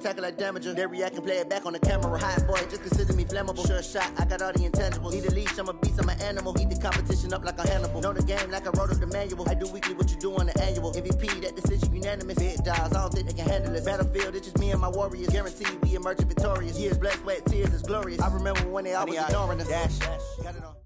Tackle like damager. They react and play it back on the camera. Hot boy, just consider me flammable. Sure shot, I got all the intangibles. Need a leash, I'm a beast, I'm an animal. Eat the competition up like a Hannibal. Know the game like I wrote up the manual. I do weekly what you do on the annual. MVP, that decision unanimous. Big dogs, I don't think they can handle it. Battlefield, it's just me and my warriors. Guaranteed we emerge victorious. Years, blood, sweat, tears, is glorious. I remember when they always ignoring us. Dash, got it on.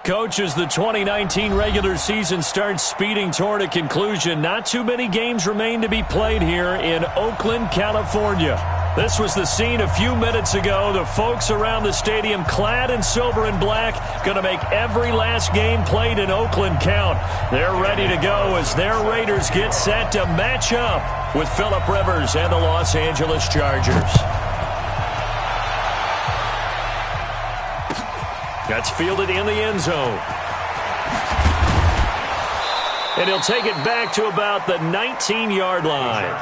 Coach, as the 2019 regular season starts speeding toward a conclusion, not too many games remain to be played here in Oakland, California. This was the scene a few minutes ago. The folks around the stadium clad in silver and black going to make every last game played in Oakland count. They're ready to go as their Raiders get set to match up with Phillip Rivers and the Los Angeles Chargers. That's fielded in the end zone. And he'll take it back to about the 19-yard line.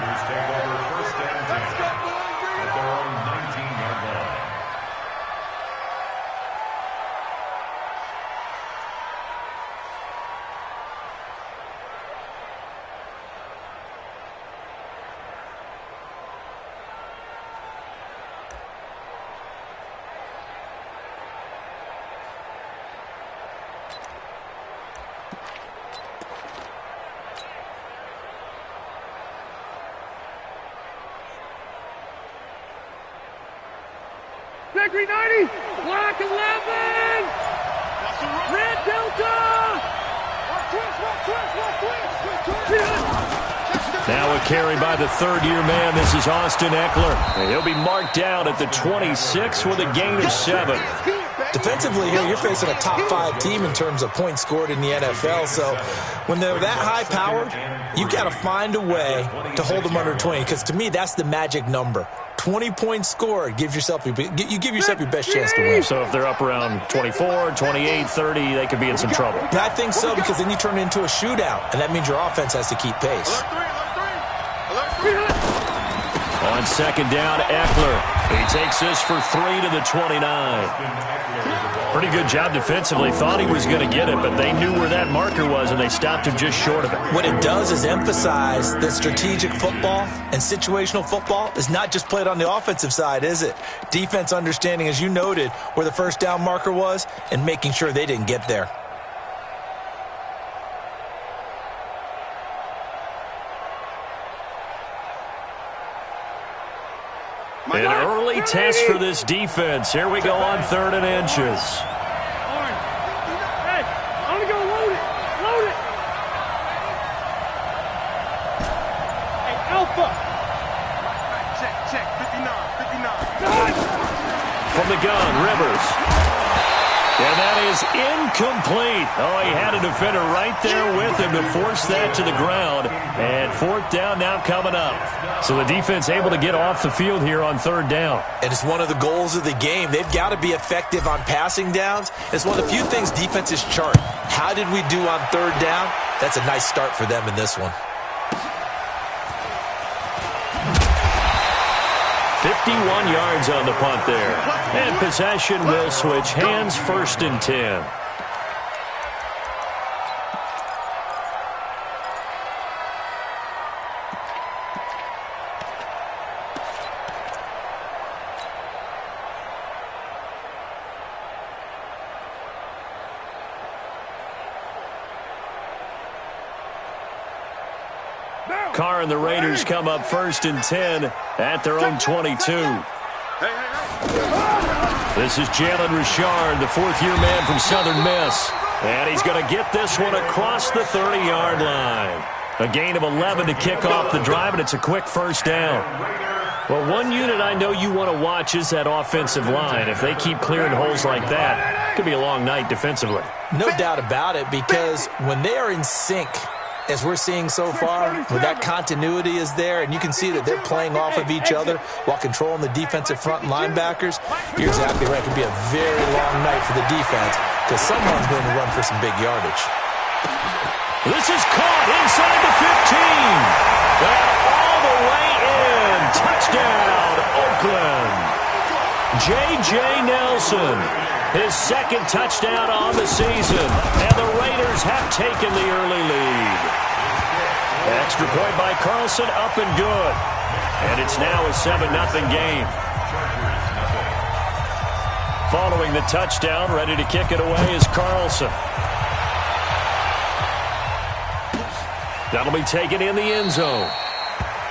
Victory 90, black 11, red Delta. Now a carry by the third-year man. This is Austin Eckler. And he'll be marked down at the 26 with a gain of 7. Defensively here, you're facing a top-5 team in terms of points scored in the NFL. So when they're that high-powered, you've got to find a way to hold them under 20. Because to me, that's the magic number. 20 points scored, you give yourself your best chance to win. So if they're up around 24, 28, 30, they could be in some trouble. I think so, because then you turn it into a shootout, and that means your offense has to keep pace. On second down, Eckler. He takes this for 3 to the 29. Pretty good job defensively. Thought he was going to get it, but they knew where that marker was, and they stopped him just short of it. What it does is emphasize that strategic football and situational football is not just played on the offensive side, is it? Defense understanding, as you noted, where the first down marker was and making sure they didn't get there. An early test for this defense. Here we go on 3rd and inches. Hey, I'm going to go load it. Load it. Hey, Alpha. Check. 59. From the gun, Rivers. And that is incomplete. Oh, he had a defender right there with him to force that to the ground. And 4th down now coming up. So the defense able to get off the field here on 3rd down. And it's one of the goals of the game. They've got to be effective on passing downs. It's one of the few things defenses chart. How did we do on 3rd down? That's a nice start for them in this one. 51 yards on the punt there. And possession will switch hands, 1st and 10. Carr and the Raiders come up 1st and 10 at their own 22. This is Jalen Richard, the 4th-year man from Southern Miss. And he's going to get this one across the 30-yard line. A gain of 11 to kick off the drive, and it's a quick 1st down. Well, one unit I know you want to watch is that offensive line. If they keep clearing holes like that, it could be a long night defensively. No doubt about it, because when they are in sync, as we're seeing so far, where that continuity is there, and you can see that they're playing off of each other while controlling the defensive front and linebackers, you're exactly right. It could be a very long night for the defense because someone's going to run for some big yardage. This is caught inside the 15. And all the way in. Touchdown, Oakland. J.J. Nelson, his 2nd touchdown on the season, and the Raiders have taken the early lead. Extra point by Carlson, up and good. And it's now a 7-0 game. Following the touchdown, ready to kick it away is Carlson. That'll be taken in the end zone.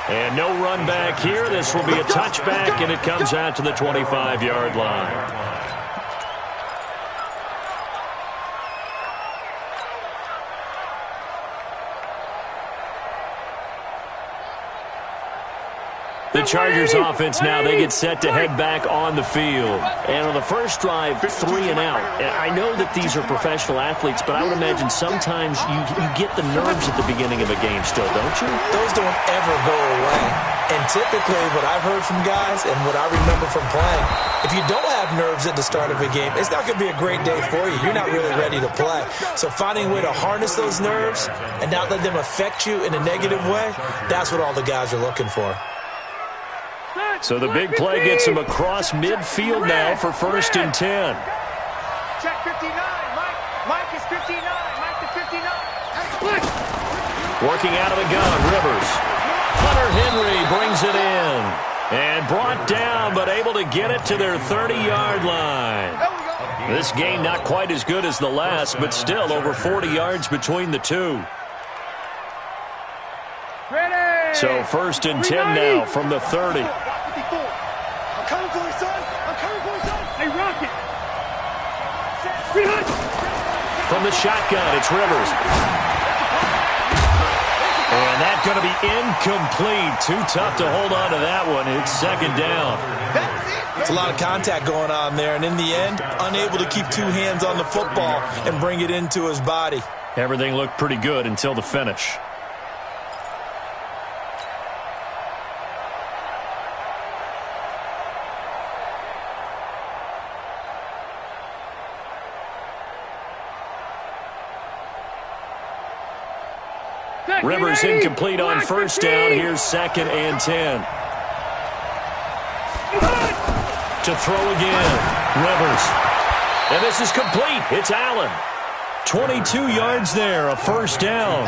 And no run back here. This will be a touchback, and it comes out to the 25-yard line. The Chargers offense now, they get set to head back on the field. And on the first drive, 3 and out. I know that these are professional athletes, but I would imagine sometimes you get the nerves at the beginning of a game still, don't you? Those don't ever go away. And typically what I've heard from guys and what I remember from playing, if you don't have nerves at the start of a game, it's not going to be a great day for you. You're not really ready to play. So finding a way to harness those nerves and not let them affect you in a negative way, that's what all the guys are looking for. So the big play gets him across midfield now for 1st and 10. Check 59. Mike is 59. Mike is 59. Working out of the gun, Rivers. Hunter Henry brings it in. And brought down, but able to get it to their 30-yard line. This game not quite as good as the last, but still over 40 yards between the two. So 1st and 10 now from the 30. I'm coming for you, son. I'm coming for you, son. Hey, Rocket. From the shotgun, it's Rivers. And that's going to be incomplete. Too tough to hold on to that one. It's 2nd down. It's a lot of contact going on there, and in the end, unable to keep 2 hands on the football and bring it into his body. Everything looked pretty good until the finish. Rivers incomplete on 1st down. Here's 2nd and 10. To throw again. Rivers. And this is complete. It's Allen. 22 yards there, a 1st down.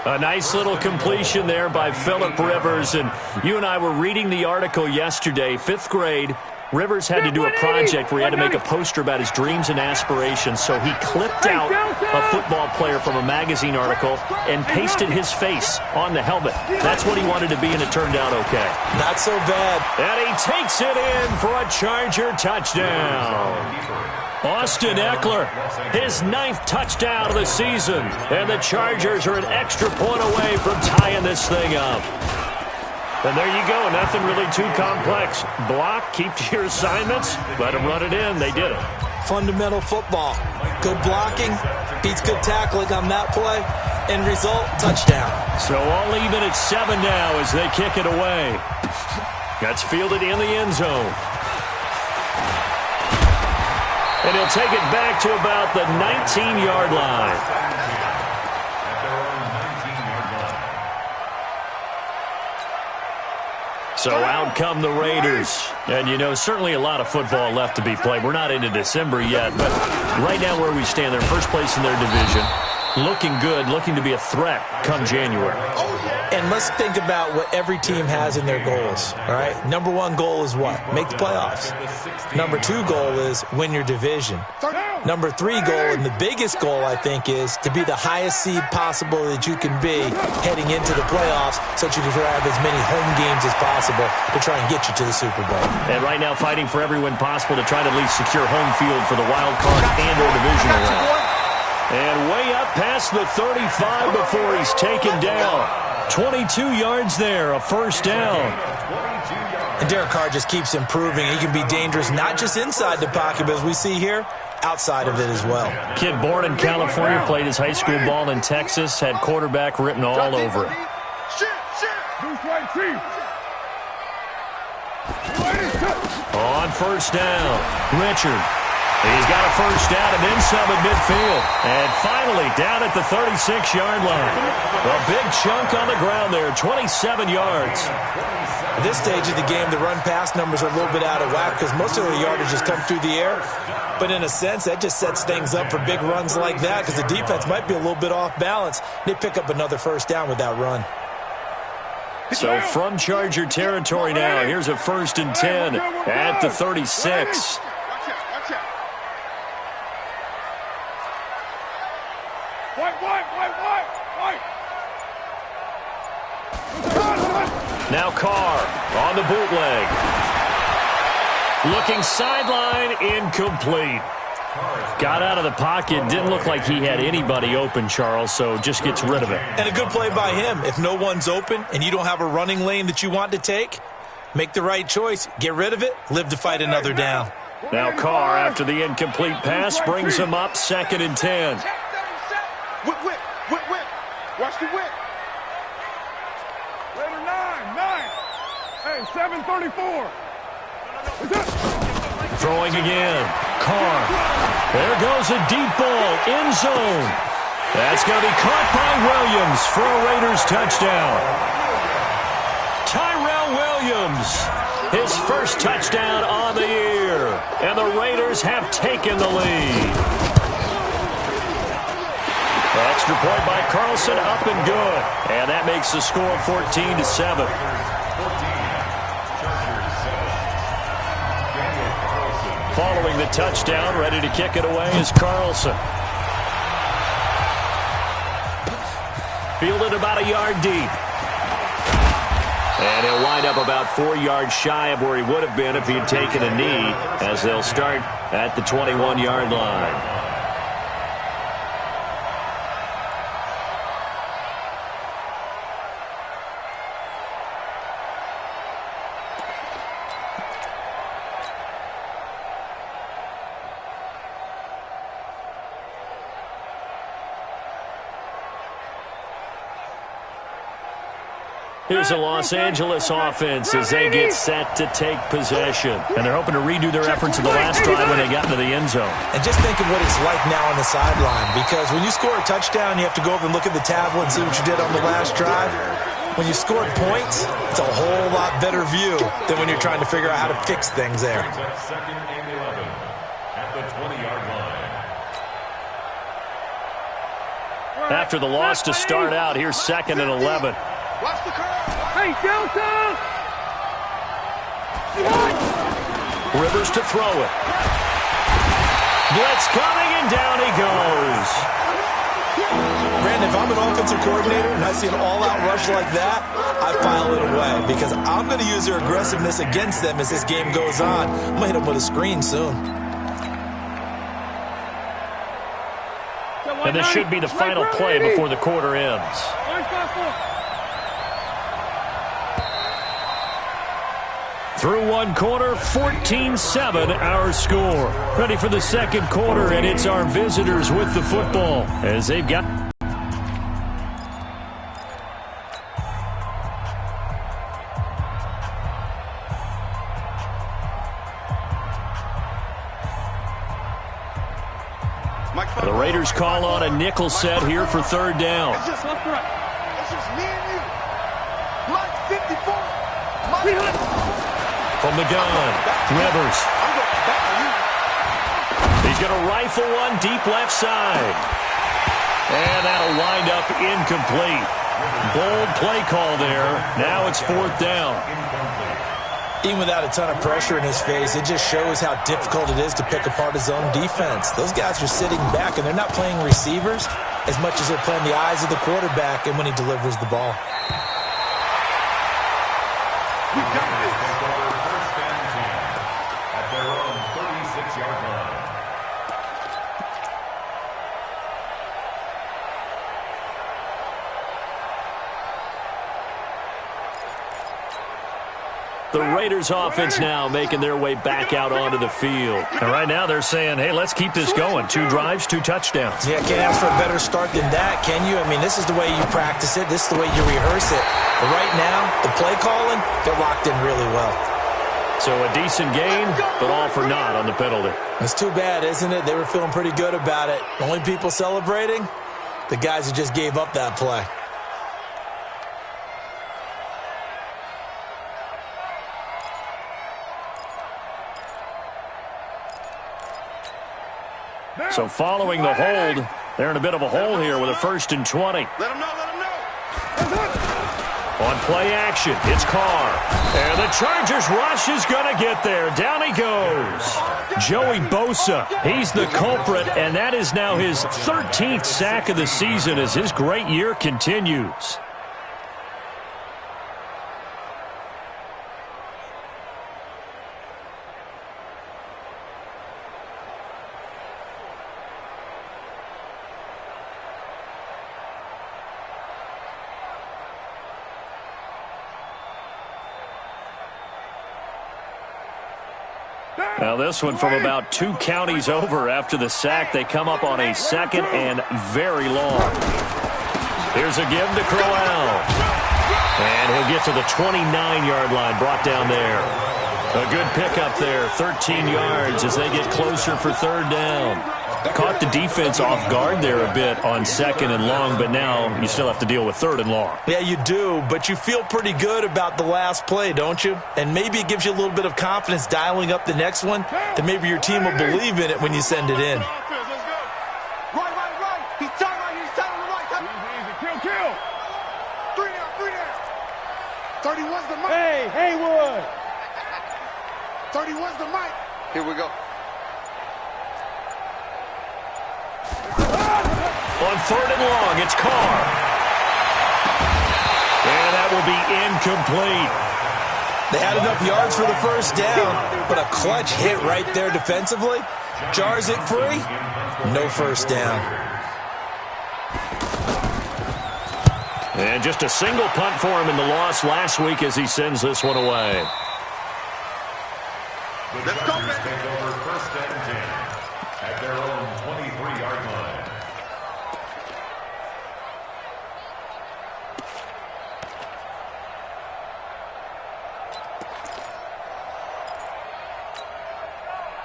A nice little completion there by Phillip Rivers. And you and I were reading the article yesterday, 5th grade. Rivers had to do a project where he had to make a poster about his dreams and aspirations, so he clipped out a football player from a magazine article and pasted his face on the helmet. That's what he wanted to be, and it turned out okay. Not so bad. And he takes it in for a Charger touchdown. Austin Eckler, his 9th touchdown of the season, and the Chargers are an extra point away from tying this thing up. And there you go, nothing really too complex. Block, keep to your assignments, let them run it in. They did it. Fundamental football. Good blocking, beats good tackling on that play. End result, touchdown. So all even at 7 now as they kick it away. That's fielded in the end zone. And he'll take it back to about the 19-yard line. So out come the Raiders. And, you know, certainly a lot of football left to be played. We're not into December yet, but right now where we stand, they're first place in their division. Looking good, looking to be a threat come January. And let's think about what every team has in their goals, all right? Number 1 goal is what? Make the playoffs. Number 2 goal is win your division. Number 3 goal, and the biggest goal, I think, is to be the highest seed possible that you can be heading into the playoffs so that you can have as many home games as possible to try and get you to the Super Bowl. And right now fighting for every win possible to try to at least secure home field for the wild card and or divisional round. And way up past the 35 before he's taken down. 22 yards there, a 1st down. And Derek Carr just keeps improving. He can be dangerous not just inside the pocket, but as we see here, outside of it as well. Kid born in California, played his high school ball in Texas, had quarterback written all over it. On 1st down, Richard. He's got a first down and then some at midfield. And finally down at the 36-yard line. A big chunk on the ground there, 27 yards. At this stage of the game, the run-pass numbers are a little bit out of whack because most of their yardage has come through the air. But in a sense, that just sets things up for big runs like that because the defense might be a little bit off balance. They pick up another first down with that run. So from Charger territory now, here's a 1st and 10 at the 36. Now Carr on the bootleg. Looking sideline, incomplete. Got out of the pocket, didn't look like he had anybody open, Charles, so just gets rid of it. And a good play by him. If no one's open and you don't have a running lane that you want to take, make the right choice. Get rid of it, live to fight another down. Now Carr, after the incomplete pass, brings him up 2nd and 10. Whip. Watch the whip. Later 9. Hey, 7:34. Throwing again. Carr. There goes a deep ball. End zone. That's going to be caught by Williams for a Raiders touchdown. Tyrell Williams. His first touchdown on the year. And the Raiders have taken the lead. Extra point by Carlson, up and good. And that makes the score 14-7. Following the touchdown, ready to kick it away is Carlson. Fielded about a yard deep. And he'll wind up about 4 yards shy of where he would have been if he had taken a knee, as they'll start at the 21-yard line. Here's a Los Angeles offense as they get set to take possession. And they're hoping to redo their efforts in the last drive when they got into the end zone. And just think of what it's like now on the sideline, because when you score a touchdown, you have to go over and look at the tablet and see what you did on the last drive. When you scored points, it's a whole lot better view than when you're trying to figure out how to fix things there. Second and 11 at the 20-yard line. After the loss to start out, here's 2nd and 11. Watch the curve. Hey, Delta! Rivers to throw it. Blitz coming, and down he goes. Brandon, if I'm an offensive coordinator and I see an all-out rush like that, I file it away because I'm going to use their aggressiveness against them as this game goes on. I'm going to hit them with a screen soon. And this should be the final play before the quarter ends. Through one quarter, 14-7 our score. Ready for the second quarter, and it's our visitors with the football as they've got... The Raiders call on a nickel set here for 3rd down. It's just left right. It's just me and you. Mike 54. From the gun, Rivers. He's going to rifle one deep left side. And that'll wind up incomplete. Bold play call there. Now it's 4th down. Even without a ton of pressure in his face, it just shows how difficult it is to pick apart his own defense. Those guys are sitting back, and they're not playing receivers as much as they're playing the eyes of the quarterback and when he delivers the ball. We got this. First and 10 at their own 36-yard line. The Raiders offense now making their way back out onto the field. And right now they're saying, hey, let's keep this going. 2 drives, 2 touchdowns. Yeah, can't ask for a better start than that, can you? I mean, this is the way you practice it. This is the way you rehearse it. But right now, the play calling, they're locked in really well. So a decent gain, but all for naught on the penalty. It's too bad, isn't it? They were feeling pretty good about it. The only people celebrating, the guys who just gave up that play. So following the hold, they're in a bit of a hole here with a 1st and 20. Let him know, let him know. On play action, it's Carr. And the Chargers rush is going to get there. Down he goes. Joey Bosa, he's the culprit, and that is now his 13th sack of the season as his great year continues. Now this one from about 2 counties over after the sack. They come up on a 2nd and very long. Here's a give to Crowell. And he'll get to the 29-yard line, brought down there. A good pickup there, 13 yards as they get closer for 3rd down. Caught the defense off guard there a bit on 2nd and long, but now you still have to deal with 3rd and long. Yeah, you do, but you feel pretty good about the last play, don't you? And maybe it gives you a little bit of confidence dialing up the next one, that maybe your team will believe in it when you send it in. Right. He's tight right. He's tight on the right. Easy. Kill. 3 down. 31's the mic. Hey, Haywood. 31's the mic. Here we go. On 3rd and long, it's Carr. And that will be incomplete. They had enough yards for the 1st down, but a clutch hit right there defensively. Jars it free. No 1st down. And just a single punt for him in the loss last week as he sends this one away. Let's go, man. Take over 1st and 10 at their own 23-yard line.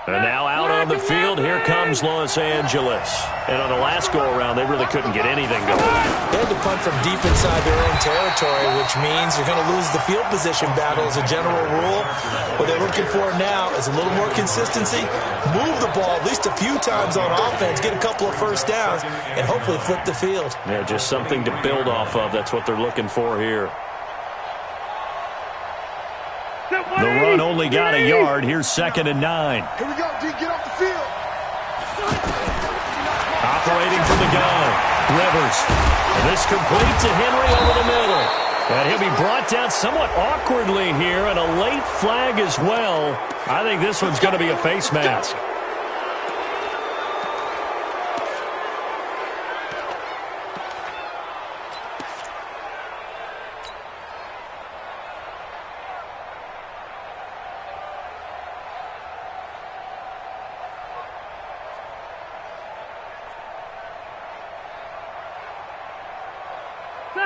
And now out on the field, here comes Los Angeles. And on the last go-around, they really couldn't get anything going. They had to punt from deep inside their own territory, which means you're going to lose the field position battle as a general rule. What they're looking for now is a little more consistency, move the ball at least a few times on offense, get a couple of 1st downs, and hopefully flip the field. Yeah, just something to build off of. That's what they're looking for here. The run only got a yard. Here's 2nd and 9. Here we go, D. Get off the field. Operating from the gun. Rivers. And this complete to Henry over the middle. And he'll be brought down somewhat awkwardly here, and a late flag as well. I think this one's going to be a face mask.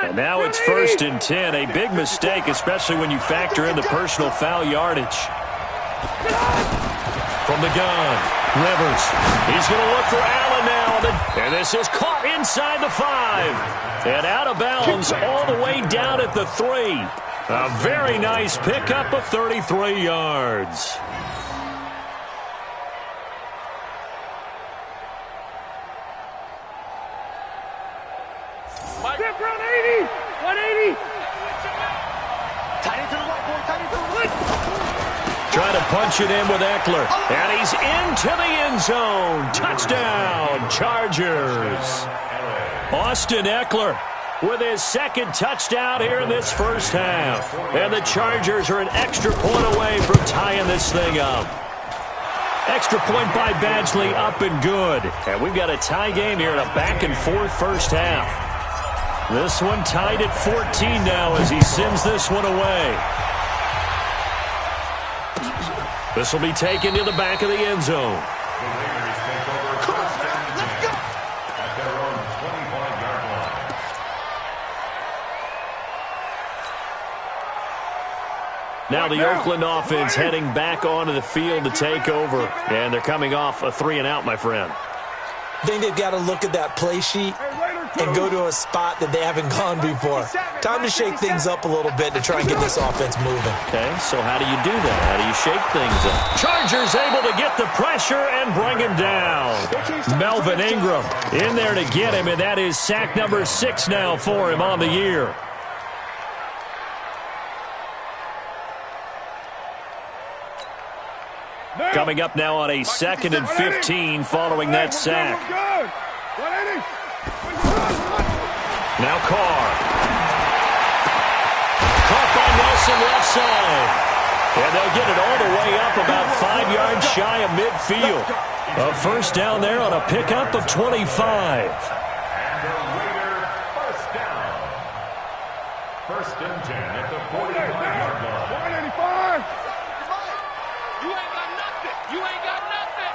And now it's 1st and 10. A big mistake, especially when you factor in the personal foul yardage. From the gun, Rivers. He's going to look for Allen now. And this is caught inside the 5. And out of bounds all the way down at the 3. A very nice pickup of 33 yards. Step around 80. 180. Tight into the right, boy. Tight into the right. Trying to punch it in with Eckler. And he's into the end zone. Touchdown, Chargers. Austin Eckler with his 2nd touchdown here in this 1st half. And the Chargers are an extra point away from tying this thing up. Extra point by Badgley, up and good. And we've got a tie game here in a back-and-forth 1st half. This one tied at 14 now as he sends this one away. This will be taken to the back of the end zone. The Raiders take over 1st and 10 at their own 25-yard line. 180. Now the Oakland offense heading back onto the field to take over. And they're coming off a 3-and-out, my friend. I think they've got to look at that play sheet and go to a spot that they haven't gone before. Time to shake things up a little bit to try and get this offense moving. Okay, so how do you do that? How do you shake things up? Chargers able to get the pressure and bring him down. Melvin Ingram in there to get him, and that is sack number 6 now for him on the year. Coming up now on a 2nd and 15 following that sack. Now Carr. Caught by Nelson left side. And they'll get it all the way up about 5 yards shy of midfield. A first down there on a pickup of 25. And the Raider first down. 1st and 10 at the 45-yard line. 185. You ain't got nothing. You ain't got nothing.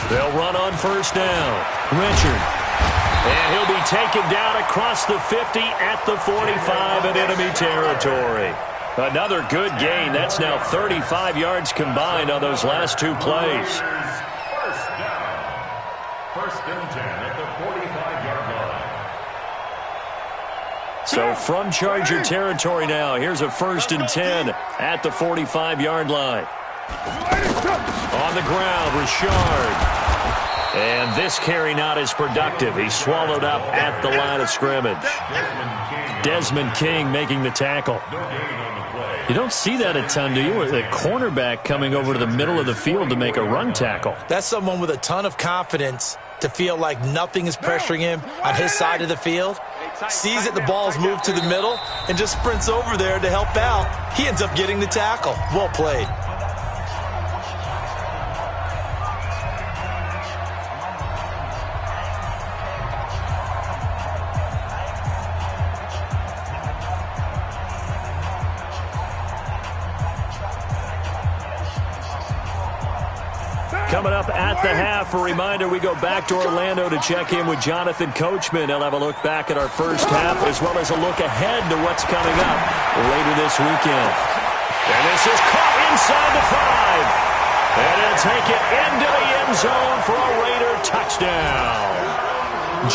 They'll run on first down. Richard. And he'll be taken down across the 50 at the 45 in enemy territory. Another good gain. That's now 35 yards combined on those last 2 plays. First down. 1st and 10 at the 45-yard line. So from Charger territory now, here's a 1st and 10 at the 45-yard line. On the ground, Richard. And this carry not as productive. He's swallowed up at the line of scrimmage. Desmond King making the tackle. You don't see that a ton, do you? With a cornerback coming over to the middle of the field to make a run tackle. That's someone with a ton of confidence to feel like nothing is pressuring him on his side of the field. Sees that the ball's moved to the middle and just sprints over there to help out. He ends up getting the tackle. Well played. Coming up at the half, a reminder, we go back to Orlando to check in with Jonathan Coachman. He'll have a look back at our first half as well as a look ahead to what's coming up later this weekend. And this is caught inside the 5. And he'll take it into the end zone for a Raider touchdown.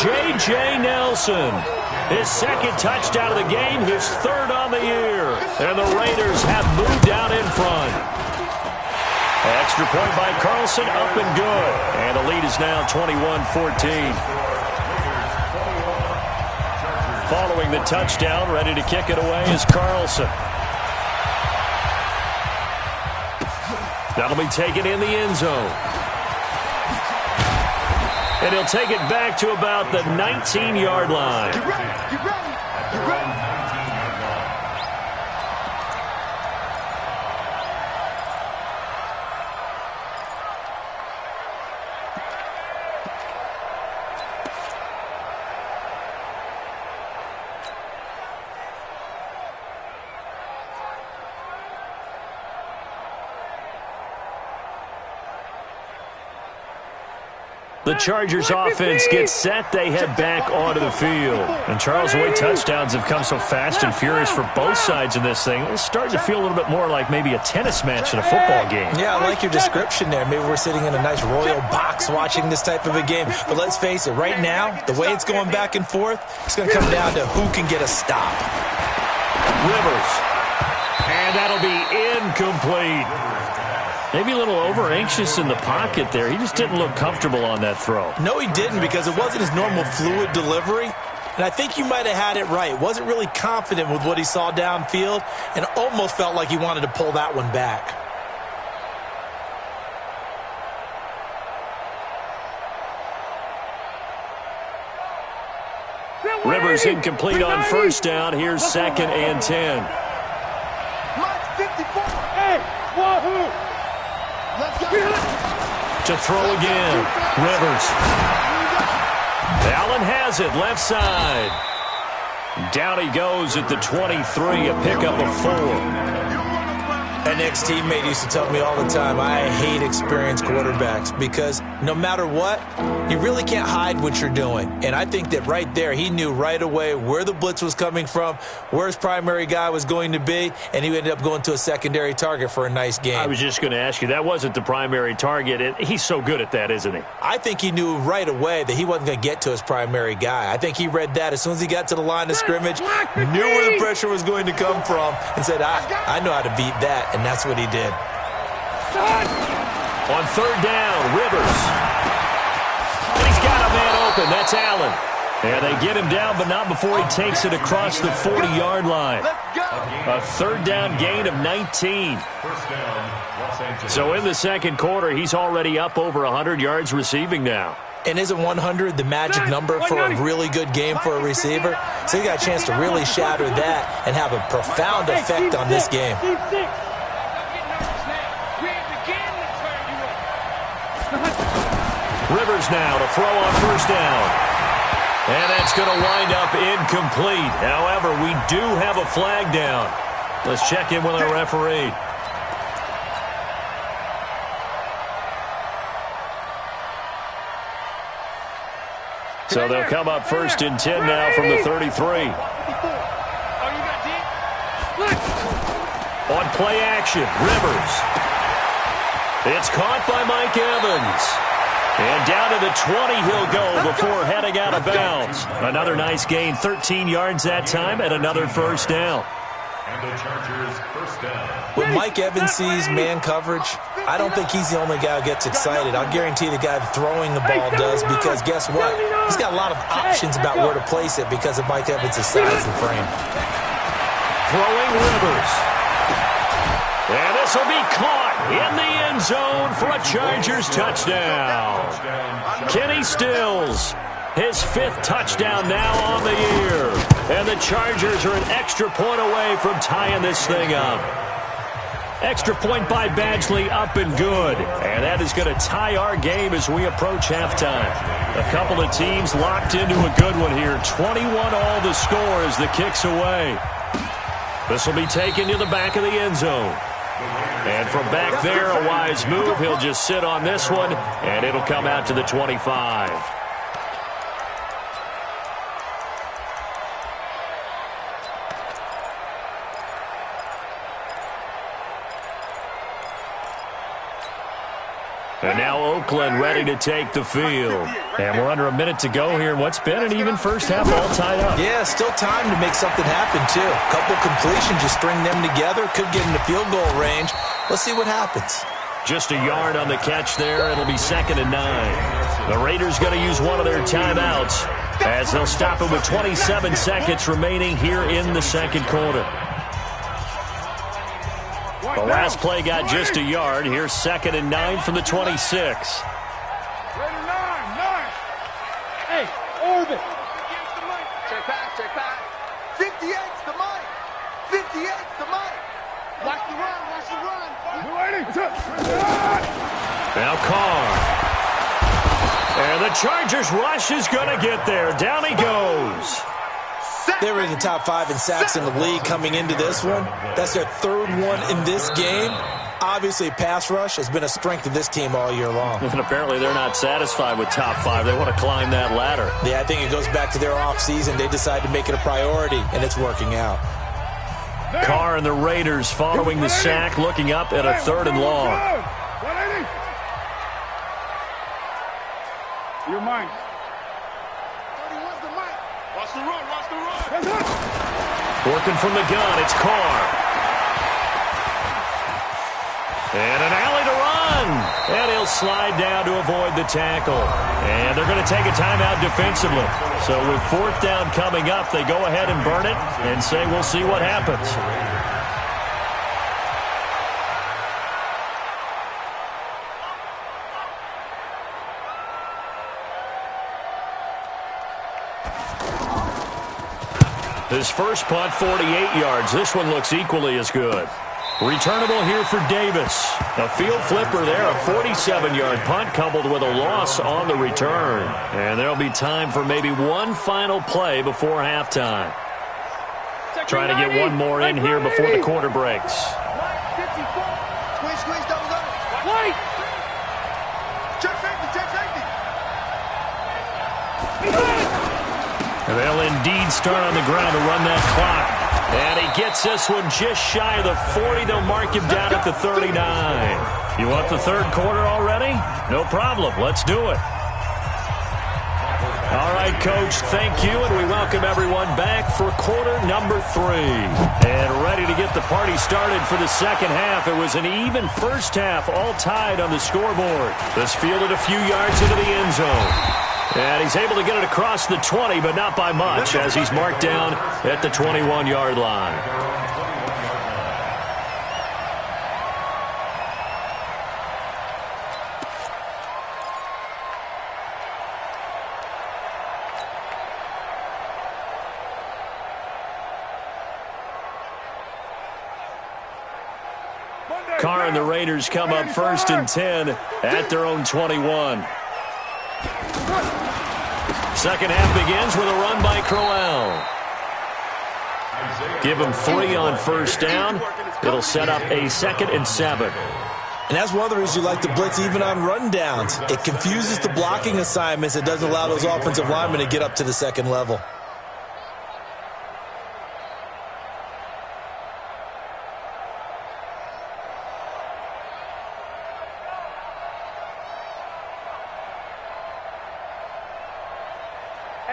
J.J. Nelson, his 2nd touchdown of the game, his 3rd on the year. And the Raiders have moved out in front. Extra point by Carlson, up and good. And the lead is now 21-14. Following the touchdown, ready to kick it away is Carlson. That'll be taken in the end zone. And he'll take it back to about the 19-yard line. Get ready. Get ready. Get ready. The Chargers offense gets set. They head back onto the field. And Charles, the way touchdowns have come so fast and furious for both sides in this thing, it's starting to feel a little bit more like maybe a tennis match in a football game. Yeah, I like your description there. Maybe we're sitting in a nice royal box watching this type of a game. But let's face it, right now, the way it's going back and forth, it's going to come down to who can get a stop. Rivers. And that'll be incomplete. Maybe a little over-anxious in the pocket there. He just didn't look comfortable on that throw. No, he didn't, because it wasn't his normal fluid delivery. And I think you might have had it right. Wasn't really confident with what he saw downfield and almost felt like he wanted to pull that one back. Rivers incomplete on first down. Here's 2nd and 10. Hey, wahoo! To throw again. Rivers. Allen has it, left side. Down he goes at the 23, a pickup of 4. An ex-teammate used to tell me all the time, I hate experienced quarterbacks because no matter what, you really can't hide what you're doing. And I think that right there, he knew right away where the blitz was coming from, where his primary guy was going to be, and he ended up going to a secondary target for a nice game. I was just going to ask you, that wasn't the primary target. He's so good at that, isn't he? I think he knew right away that he wasn't going to get to his primary guy. I think he read that as soon as he got to the line of scrimmage, knew where the pressure was going to come from, and said, I know how to beat that, and that's what he did. On third down, Rivers. He's got a man open. That's Allen. And they get him down, but not before he takes it across the 40-yard line. A third down gain of 19. So in the second quarter, he's already up over 100 yards receiving now. And isn't 100 the magic number for a really good game for a receiver? So he got a chance to really shatter that and have a profound effect on this game. Rivers now to throw on first down. And that's going to wind up incomplete. However, we do have a flag down. Let's check in with our referee. So they'll come up first and 10 now from the 33. On play action, Rivers. It's caught by Mike Evans. And down to the 20 he'll go before heading out of bounds. Another nice gain, 13 yards that time, and another first down. And the Chargers first down. When Mike Evans sees man coverage, I don't think he's the only guy who gets excited. I'll guarantee the guy throwing the ball does, because guess what? He's got a lot of options about where to place it because of Mike Evans' size and frame. Throwing Rivers. And this will be caught in the end zone for a Chargers touchdown. Kenny Stills, his 5th touchdown now on the year. And the Chargers are an extra point away from tying this thing up. Extra point by Badgley, up and good. And that is going to tie our game as we approach halftime. A couple of teams locked into a good one here. 21 all the score as the kick's away. This will be taken to the back of the end zone. And from back there, a wise move. He'll just sit on this one, and it'll come out to the 25. And now Oakland ready to take the field. And we're under a minute to go here. What's been an even first half, all tied up. Yeah, still time to make something happen, too. A couple completions, you string them together, could get into field goal range. Let's see what happens. Just a yard on the catch there. It'll be 2nd and 9. The Raiders going to use one of their timeouts as they'll stop it with 27 seconds remaining here in the second quarter. The last play got just a yard. Here's 2nd and 9 from the 26. Ready, 9. Hey, orbit. Check back. 58's the mic. 58's the mic. Watch the run. Now Carr. And the Chargers rush is going to get there. Down he goes. They were in the top 5 in sacks in the league coming into this one. That's their 3rd one in this game. Obviously, pass rush has been a strength of this team all year long. And apparently they're not satisfied with top 5. They want to climb that ladder. Yeah, I think it goes back to their offseason. They decided to make it a priority, and it's working out. Carr and the Raiders following the sack, looking up at a 3rd and long. Your mind. Watch the run. Working from the gun, it's Carr. And an alley to run. And he'll slide down to avoid the tackle. And they're going to take a timeout defensively. So with 4th down coming up, they go ahead and burn it and say we'll see what happens. His first punt, 48 yards. This one looks equally as good. Returnable here for Davis. A field flipper there, a 47-yard punt coupled with a loss on the return. And there'll be time for maybe one final play before halftime. Trying to get one more in here before the quarter breaks. They'll indeed start on the ground to run that clock. And he gets this one just shy of the 40. They'll mark him down at the 39. You want the third quarter already? No problem. Let's do it. All right, Coach, thank you, and we welcome everyone back for quarter number 3. And ready to get the party started for the second half. It was an even first half, all tied on the scoreboard. This fielded a few yards into the end zone. And he's able to get it across the 20, but not by much, as he's marked down at the 21-yard line. Carr and the Raiders come up 1st and 10 at their own 21. Second half begins with a run by Crowell. Give him 3 on first down. It'll set up a 2nd and 7. And that's one of the reasons you like to blitz even on run downs. It confuses the blocking assignments. It doesn't allow those offensive linemen to get up to the second level.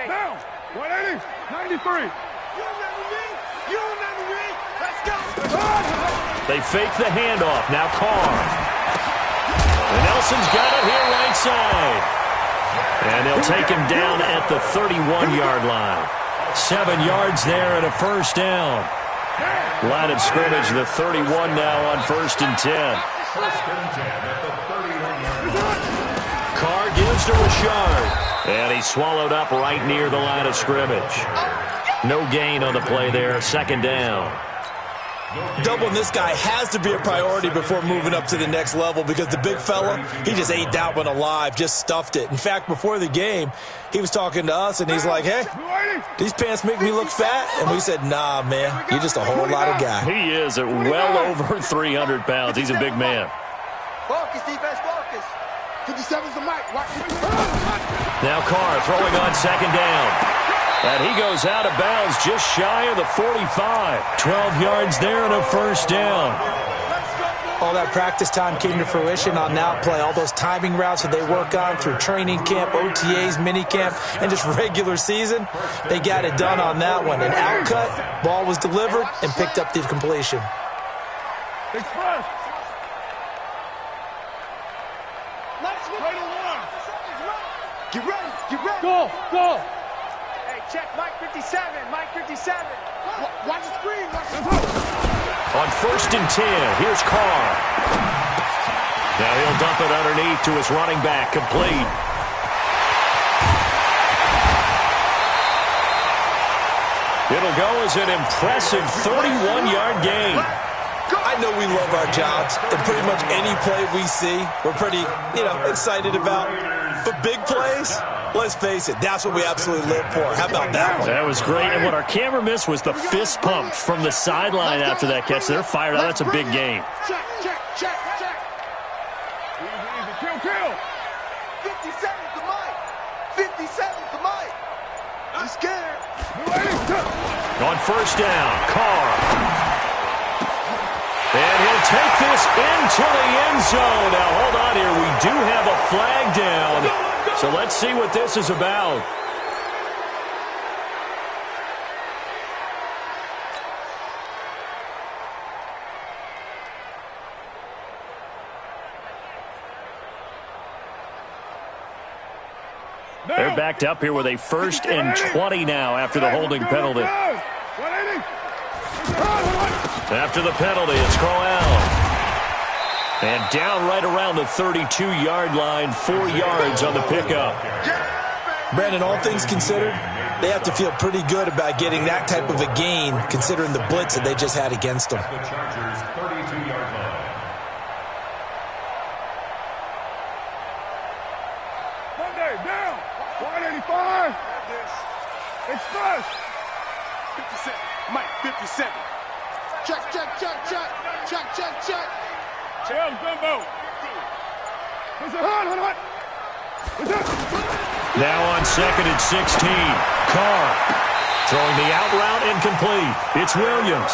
Down. 180. 93. Let's go. They fake the handoff. Now Carr. And Nelson's got it here right side. And they'll take him down at the 31-yard line. 7 yards there and a first down. Line of scrimmage, the 31 now on 1st and 10. 1st and 10 at the 31-yard line. Carr gives to Richard. And he's swallowed up right near the line of scrimmage. No gain on the play there. 2nd down. Doubling this guy has to be a priority before moving up to the next level because the big fella, he just ate that one alive, just stuffed it. In fact, before the game, he was talking to us, and he's like, hey, these pants make me look fat? And we said, nah, man, you're just a whole lot of guy. He is at well over 300 pounds. He's a big man. Focus, defense, focus. 57's the mic. Now Carr throwing on 2nd down. And he goes out of bounds just shy of the 45. 12 yards there and a first down. All that practice time came to fruition on that play. All those timing routes that they work on through training camp, OTAs, minicamp, and just regular season, they got it done on that one. An outcut, ball was delivered, and picked up the completion. Express. Get ready, get ready. Go, go. Hey, check Mike 57, Mike 57. Watch the screen, watch the screen. On 1st and 10, here's Carr. Now he'll dump it underneath to his running back, complete. It'll go as an impressive 31-yard gain. I know we love our jobs, and pretty much any play we see, we're pretty, excited about. But big plays, let's face it, that's what we absolutely live for. How about that one? That was great, and what our camera missed was the fist pump from the sideline after that catch. They're fired out. That's a big game. Check. Easy, kill. 57's the mic. 57's the mic. I'm scared. On 1st down, Carr. And he'll take this into the end zone. Now, hold on here. We do have a flag down. So let's see what this is about. They're backed up here with a 1st and 20 now after the holding penalty. After the penalty, it's Crowell. And down right around the 32-yard line, 4 yards on the pickup. Brandon, all things considered, they have to feel pretty good about getting that type of a gain, considering the blitz that they just had against them. The Chargers' 32-yard line. Monday, down. 185. Express. 57. Mike, 57. Check. Tails, Gumbo. Now on 2nd and 16. Carr. Throwing the out route incomplete. It's Williams.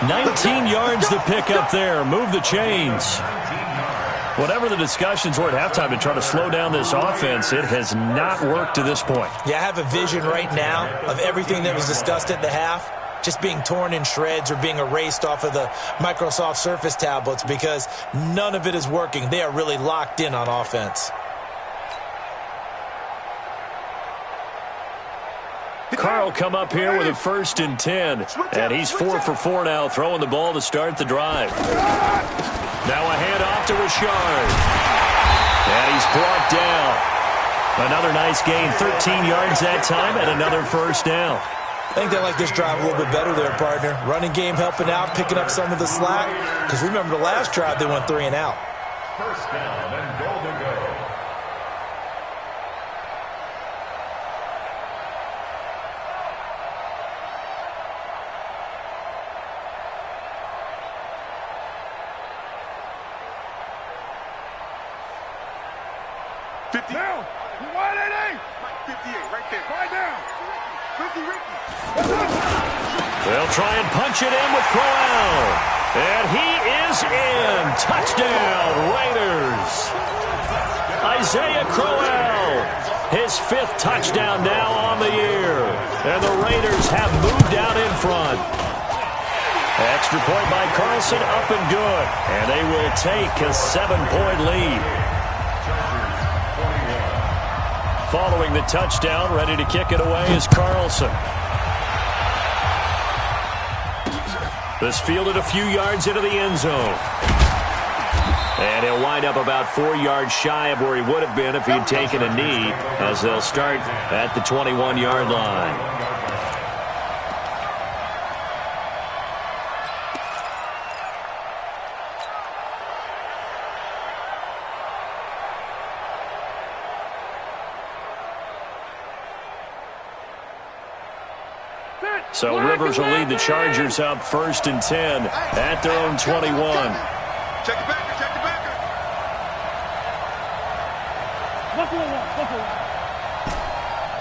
19 yards to pick up there. Move the chains. Whatever the discussions were at halftime to try to slow down this offense, it has not worked to this point. Yeah, I have a vision right now of everything that was discussed at the half just being torn in shreds or being erased off of the Microsoft Surface tablets because none of it is working. They are really locked in on offense. Carr will come up here with a 1st and 10. And he's 4 for 4 now, throwing the ball to start the drive. Now a handoff to Richard. And he's brought down. Another nice gain, 13 yards that time, and another 1st down. I think they like this drive a little bit better there, partner. Running game helping out, picking up some of the slack. Because remember the last drive, they went 3 and out. 1st down and goal to go. Down. 180. 58, right there. Right down. Ricky. They'll try and punch it in with Crowell. And he is in. Touchdown, Raiders. Isaiah Crowell. His 5th touchdown now on the year. And the Raiders have moved out in front. Extra point by Carlson, up and good. And they will take a 7-point lead. Following the touchdown, ready to kick it away is Carlson. This fielded a few yards into the end zone. And he'll wind up about 4 yards shy of where he would have been if he had taken a knee, as they'll start at the 21-yard line. So Rivers will lead the Chargers up 1st and 10 at their own 21. Check the backer, check the backer.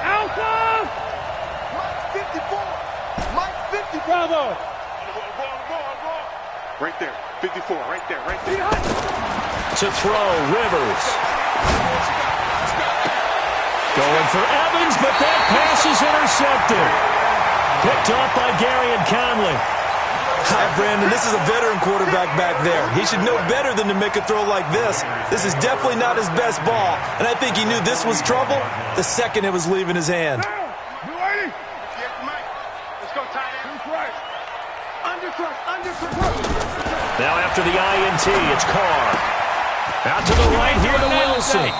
Alpha! Mike 54. Bravo. Right there, 54, right there. To throw, Rivers. Going for Evans, but that pass is intercepted. Picked off by Gary and Conley. Hi, Brandon. This is a veteran quarterback back there. He should know better than to make a throw like this. This is definitely not his best ball, and I think he knew this was trouble the second it was leaving his hand. Now after the INT, it's Carr. Out to the right here to Wilson.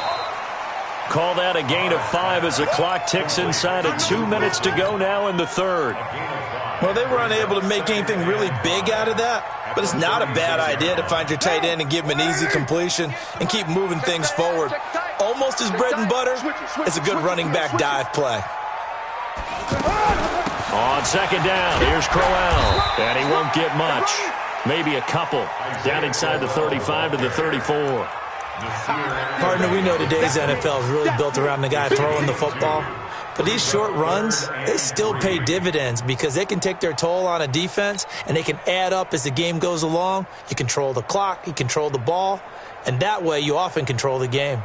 Call that a gain of 5 as the clock ticks inside of 2 minutes to go now in the 3rd. Well, they were unable to make anything really big out of that, but it's not a bad idea to find your tight end and give him an easy completion and keep moving things forward. Almost his bread and butter is a good running back dive play. On 2nd down, here's Crowell, and he won't get much. Maybe a couple. Down inside the 35 to the 34. Partner, we know today's NFL is really built around the guy throwing the football. But these short runs, they still pay dividends because they can take their toll on a defense and they can add up as the game goes along. You control the clock, you control the ball, and that way you often control the game.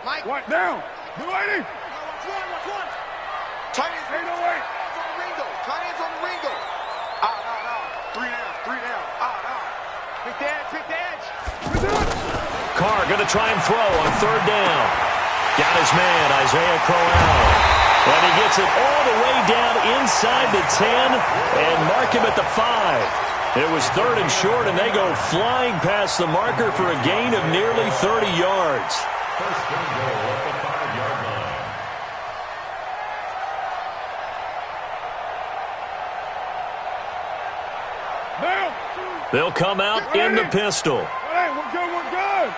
Mike, what now? Do anything? Watch one. Tight ends. Ain't no way. On the Ringo. Tight ends on the Ringo. No. 3 down. Pick the edge. Carr going to try and throw on 3rd down. Got his man, Isaiah Crowell. And he gets it all the way down inside the 10 and mark him at the 5. It was 3rd and short, and they go flying past the marker for a gain of nearly 30 yards. 1st and goal at the 5-yard line. They'll come out in the pistol. We're good.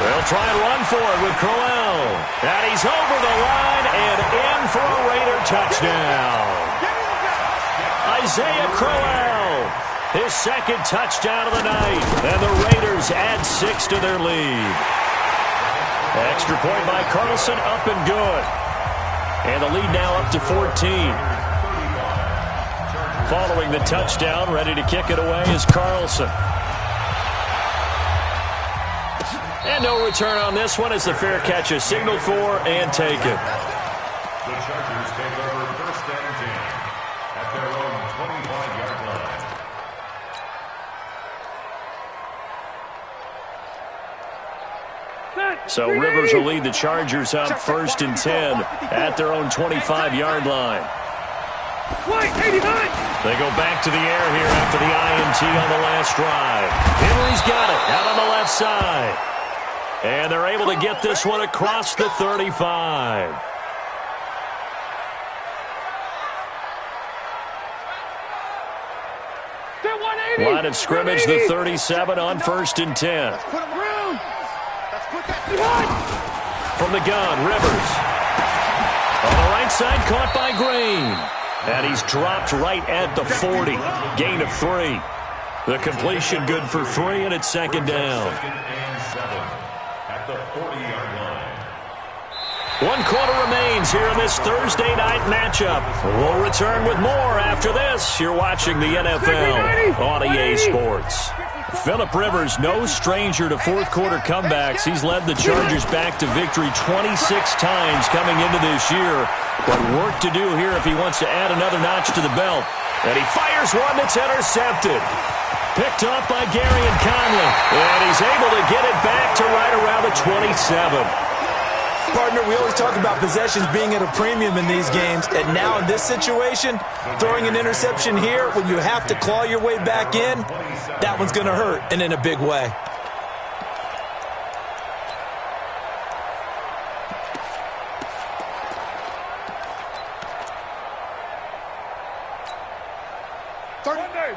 They'll try and run for it with Crowell. And he's over the line and in for a Raider touchdown. Isaiah Crowell, his 2nd touchdown of the night. And the Raiders add 6 to their lead. Extra point by Carlson, up and good. And the lead now up to 14. Following the touchdown, ready to kick it away is Carlson. And no return on this one as the fair catch is signaled for and taken. The Chargers take over first and 10 at their own 25-yard line. So Rivers will lead the Chargers up first and 10 at their own 25-yard line. They go back to the air here after the INT on the last drive. Henry's got it out on the left side. And they're able to get this one across the 35. Line of scrimmage, the 37 on first and 10. From the gun, Rivers. On the right side, caught by Green. And he's dropped right at the 40. Gain of 3. The completion good for 3, and it's second down. Second and 7 at the 40-yard line. 1 quarter remains here in this Thursday night matchup. We'll return with more after this. You're watching the NFL on EA Sports. Phillip Rivers, no stranger to fourth quarter comebacks. He's led the Chargers back to victory 26 times coming into this year. But work to do here if he wants to add another notch to the belt. And he fires one that's intercepted. Picked off by Garyon Conley. And he's able to get it back to right around the 27. Partner, we always talk about possessions being at a premium in these games, and now in this situation, throwing an interception here when you have to claw your way back in, that one's going to hurt, and in a big way.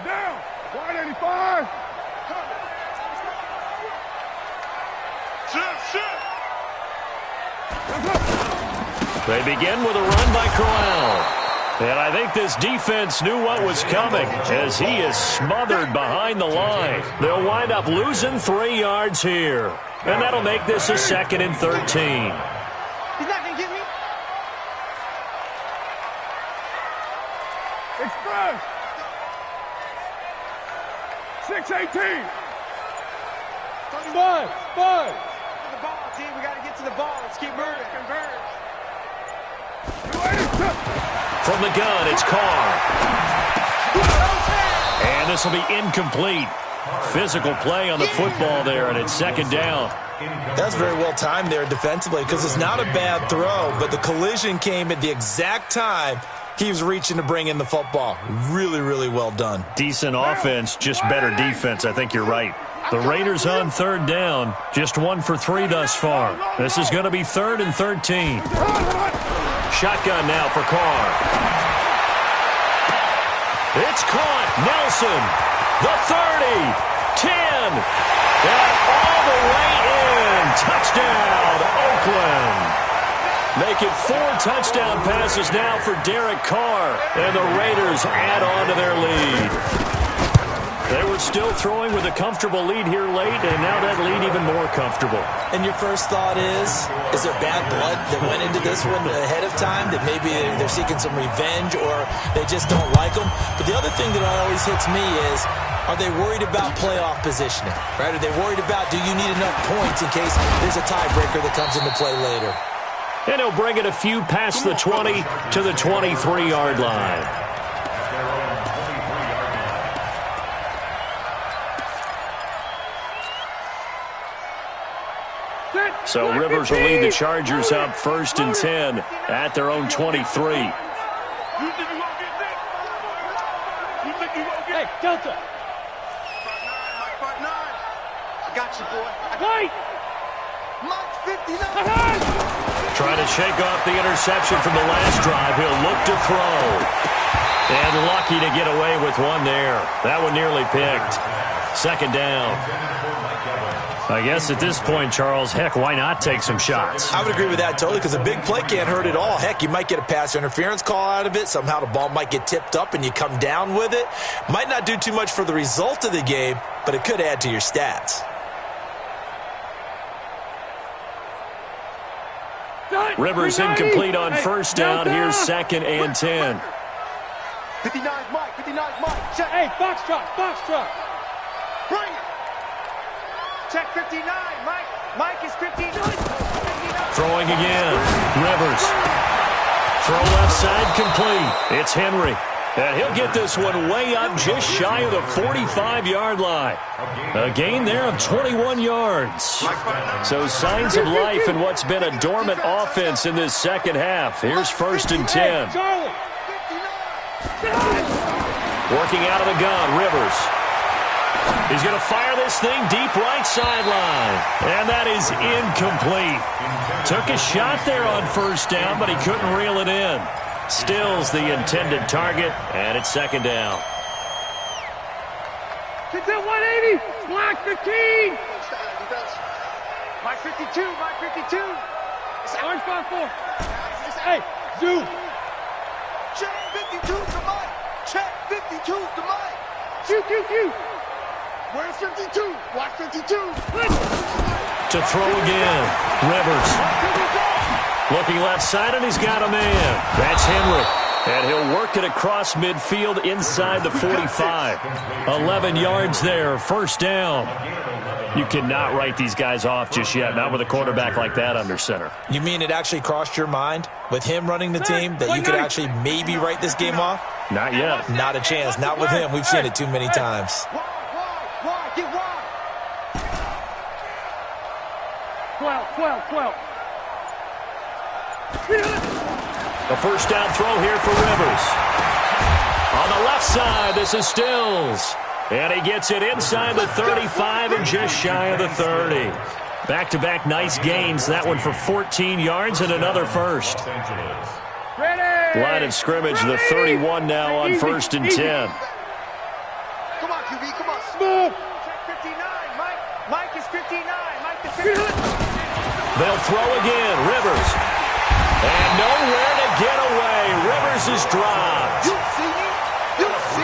Down, 185. Shift. They begin with a run by Corral. And I think this defense knew what was coming as he is smothered behind the line. They'll wind up losing 3 yards here. And that'll make this a 2nd and 13. He's not going to get me. Express. 618. Five. The ball, team. We got to get to the ball. Let's keep moving. Converge. From the gun, it's Carr. And this will be incomplete. Physical play on the football there, and it's second down. That's very well timed there defensively because it's not a bad throw, but the collision came at the exact time he was reaching to bring in the football. Really, really well done. Decent offense, just better defense. I think you're right. The Raiders on third down, just 1 for 3 thus far. This is going to be 3rd and 13. Shotgun now for Carr. It's caught. Nelson. The 30. 10. And all the way in. Touchdown, Oakland. Make it 4 touchdown passes now for Derek Carr. And the Raiders add on to their lead. They were still throwing with a comfortable lead here late, and now that lead even more comfortable. And your first thought is there bad blood that went into this one ahead of time, that maybe they're seeking some revenge or they just don't like them? But the other thing that always hits me is, are they worried about playoff positioning? Right? Are they worried about, do you need enough points in case there's a tiebreaker that comes into play later? And he'll bring it a few past the 20 to the 23-yard line. So Rivers will lead the Chargers up 1st and 10 at their own 23. Hey, Delta. Mike 9. I got you, boy. Wait. Mike 59. Trying to shake off the interception from the last drive. He'll look to throw. And lucky to get away with one there. That one nearly picked. Second down. I guess at this point, Charles, heck, why not take some shots? I would agree with that totally because a big play can't hurt at all. Heck, you might get a pass interference call out of it. Somehow the ball might get tipped up and you come down with it. Might not do too much for the result of the game, but it could add to your stats. Rivers incomplete on first down. Here's 2nd and 10. 59's Mike. 59's Mike. Check. Hey, foxtrot. Bring it. Check 59. Mike is 59. Throwing again. Rivers. Throw left side complete. It's Henry. And he'll get this one way up just shy of the 45-yard line. A gain there of 21 yards. So signs of life in what's been a dormant offense in this second half. Here's 1st and 10. Working out of the gun, Rivers. He's going to fire this thing deep right sideline. And that is incomplete. Took a shot there on first down, but he couldn't reel it in. Stills the intended target, and it's 2nd down. It's at 180. Block 15. Mike 52. Orange 5-4. Hey, zoom. Check 52 to Mike. Check 52 to Mike. Q. Where's 52? Watch 52. To throw again. Rivers. Looking left side, and he's got a man. That's Henry. And he'll work it across midfield inside the 45. 11 yards there, 1st down. You cannot write these guys off just yet, not with a quarterback like that under center. You mean it actually crossed your mind with him running the team that you could actually maybe write this game off? Not yet. Not a chance. Not with him. We've seen it too many times. Wide, get wide. 12. The 1st down throw here for Rivers. On the left side, this is Stills. And he gets it inside the 35 and just shy of the 30. Back-to-back nice gains. That one for 14 yards and another first. Line of scrimmage, the 31 now on 1st and 10. Come on, QB, come on. Smooth. Check 59. Mike is 59. Mike is 59. They'll throw again. Rivers. And nowhere to get away. Rivers is dropped. You see me?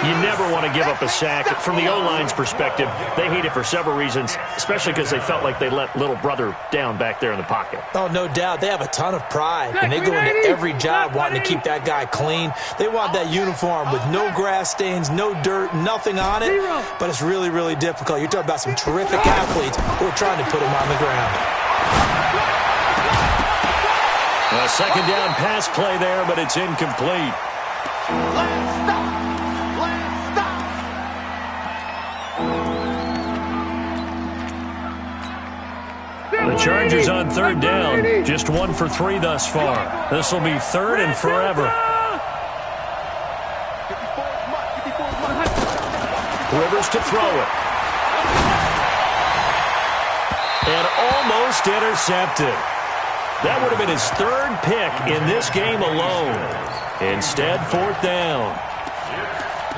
You never want to give up a sack. From the O-line's perspective, they hate it for several reasons, especially because they felt like they let little brother down back there in the pocket. Oh, no doubt. They have a ton of pride, and they go into every job wanting to keep that guy clean. They want that uniform with no grass stains, no dirt, nothing on it. But it's really, really difficult. You're talking about some terrific athletes who are trying to put him on the ground. A 2nd down pass play there, but it's incomplete. The Chargers on 3rd down. Just 1 for 3 thus far. This will be 3rd and forever. Rivers to throw it. And almost intercepted. That would have been his 3rd pick in this game alone. Instead, 4th down.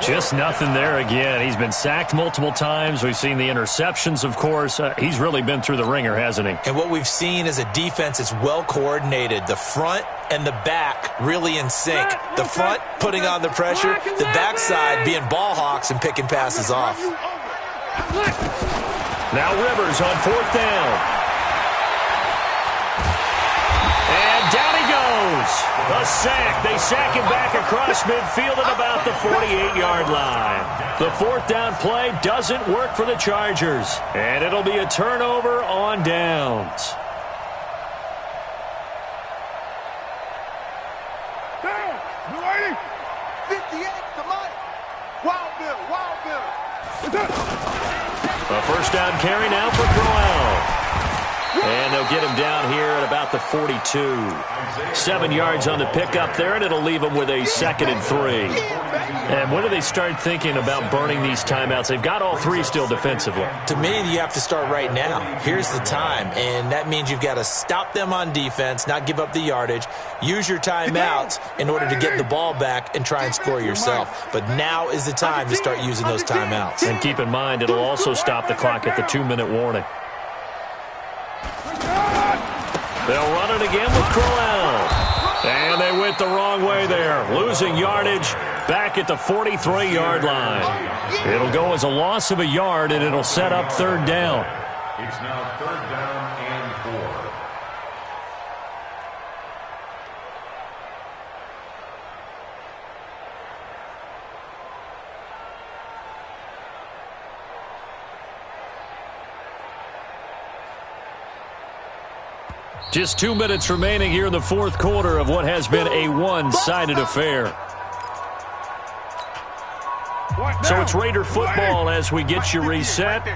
Just nothing there again. He's been sacked multiple times. We've seen the interceptions, of course. He's really been through the ringer, hasn't he? And what we've seen is a defense that's well coordinated. The front and the back really in sync. The front putting on the pressure. The backside being ball hawks and picking passes off. Now Rivers on 4th down. And down he goes. A sack. They sack him back across midfield at about the 48-yard line. The 4th down play doesn't work for the Chargers. And it'll be a turnover on downs. Down. 58 to Mike. Wild Bill. A 1st down carry now for Crowell. And they'll get him down here at about the 42. 7 yards on the pickup there, and it'll leave him with a 2nd and 3. And when do they start thinking about burning these timeouts? They've got all 3 still defensively. To me, you have to start right now. Here's the time, and that means you've got to stop them on defense, not give up the yardage, use your timeouts in order to get the ball back and try and score yourself. But now is the time to start using those timeouts. And keep in mind, it'll also stop the clock at the 2-minute warning. They'll run it again with Crowell. And they went the wrong way there. Losing yardage back at the 43-yard line. It'll go as a loss of a yard, and it'll set up 3rd down. It's now 3rd down and 4. Just 2 minutes remaining here in the fourth quarter of what has been a one-sided affair. So it's Raider football as we get you reset.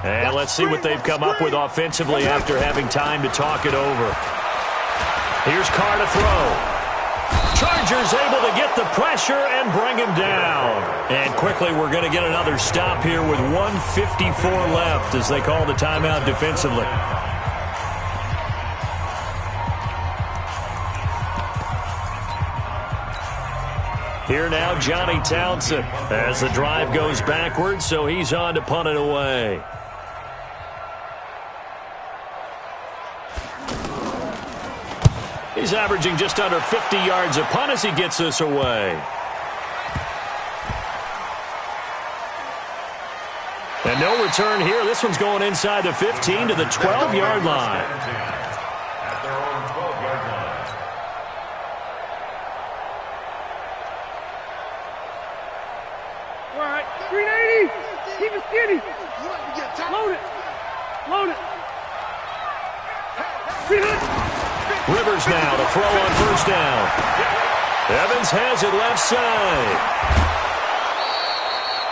And let's see what they've come up with offensively after having time to talk it over. Here's Carr to throw. Chargers able to get the pressure and bring him down. And quickly we're going to get another stop here with 1:54 left as they call the timeout defensively. Here now, Johnny Townsend as the drive goes backwards, so he's on to punt it away. He's averaging just under 50 yards a punt as he gets this away. And no return here. This one's going inside the 15 to the 12-yard line. At their own 12-yard line. All right, 380. Keep it skinny. Load it. Load it. Rivers now to throw on first down. Evans has it left side.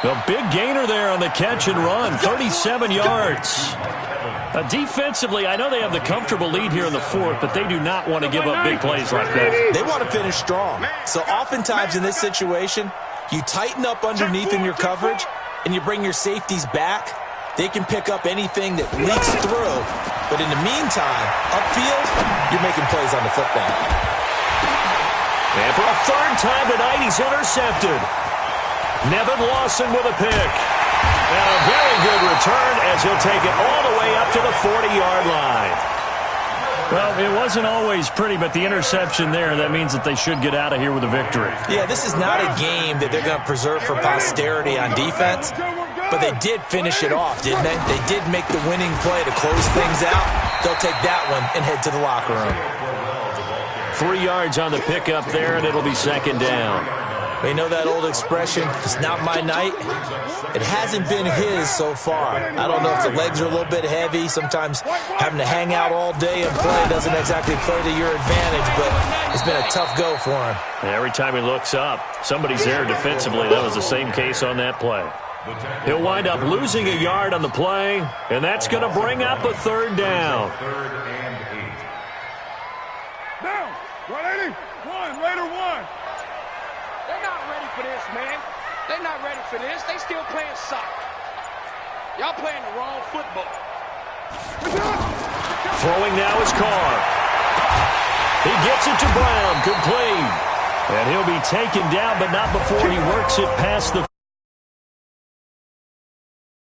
A big gainer there on the catch and run, 37 yards. Defensively, I know they have the comfortable lead here in the fourth, but they do not want to give up big plays like that. They want to finish strong. So oftentimes in this situation, you tighten up underneath in your coverage, and you bring your safeties back. They can pick up anything that leaks through. But in the meantime, upfield, you're making plays on the football. And for a third time tonight, he's intercepted. Nevin Lawson with a pick. And a very good return as he'll take it all the way up to the 40-yard line. Well, it wasn't always pretty, but the interception there, that means that they should get out of here with a victory. Yeah, this is not a game that they're going to preserve for posterity on defense. But they did finish it off, didn't they? They did make the winning play to close things out. They'll take that one and head to the locker room. 3 yards on the pickup there, and it'll be second down. You know that old expression, it's not my night? It hasn't been his so far. I don't know if the legs are a little bit heavy. Sometimes having to hang out all day and play doesn't exactly play to your advantage, but it's been a tough go for him. Every time he looks up, somebody's there defensively. That was the same case on that play. He'll wind up losing a yard on the play, and that's going to bring up a third down. Third and 8. Down. 180. Raider one. They're not ready for this, man. They're not ready for this. They still playing soccer. Y'all playing the wrong football. Throwing now is Carr. He gets it to Brown, complete. And he'll be taken down, but not before he works it past the